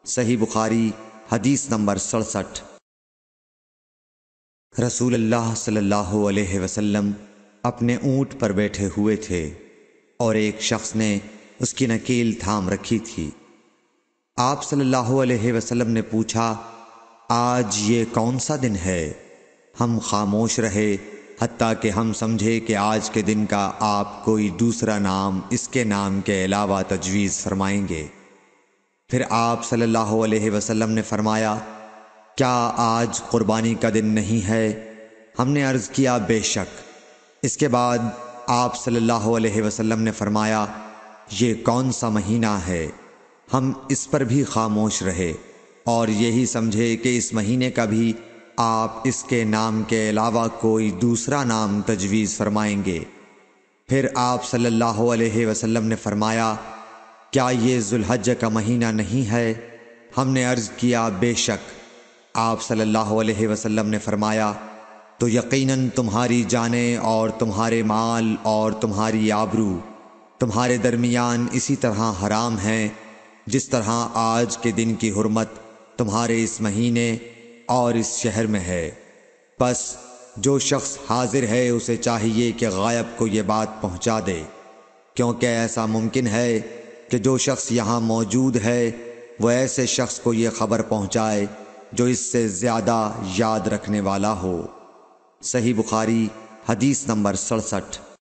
صحیح بخاری حدیث نمبر 67۔ رسول اللہ صلی اللہ علیہ وسلم اپنے اونٹ پر بیٹھے ہوئے تھے اور ایک شخص نے اس کی نکیل تھام رکھی تھی۔ آپ صلی اللہ علیہ وسلم نے پوچھا، آج یہ کون سا دن ہے؟ ہم خاموش رہے حتیٰ کہ ہم سمجھے کہ آج کے دن کا آپ کوئی دوسرا نام اس کے نام کے علاوہ تجویز فرمائیں گے۔ پھر آپ صلی اللہ علیہ وسلم نے فرمایا، کیا آج قربانی کا دن نہیں ہے؟ ہم نے عرض کیا، بے شک۔ اس کے بعد آپ صلی اللہ علیہ وسلم نے فرمایا، یہ کون سا مہینہ ہے؟ ہم اس پر بھی خاموش رہے اور یہی سمجھے کہ اس مہینے کا بھی آپ اس کے نام کے علاوہ کوئی دوسرا نام تجویز فرمائیں گے۔ پھر آپ صلی اللہ علیہ وسلم نے فرمایا، کیا یہ ذو الحجہ کا مہینہ نہیں ہے؟ ہم نے عرض کیا، بے شک۔ آپ صلی اللہ علیہ وسلم نے فرمایا، تو یقیناً تمہاری جانیں اور تمہارے مال اور تمہاری آبرو تمہارے درمیان اسی طرح حرام ہیں جس طرح آج کے دن کی حرمت تمہارے اس مہینے اور اس شہر میں ہے۔ پس جو شخص حاضر ہے اسے چاہیے کہ غائب کو یہ بات پہنچا دے، کیونکہ ایسا ممکن ہے کہ جو شخص یہاں موجود ہے وہ ایسے شخص کو یہ خبر پہنچائے جو اس سے زیادہ یاد رکھنے والا ہو۔ صحیح بخاری حدیث نمبر 67۔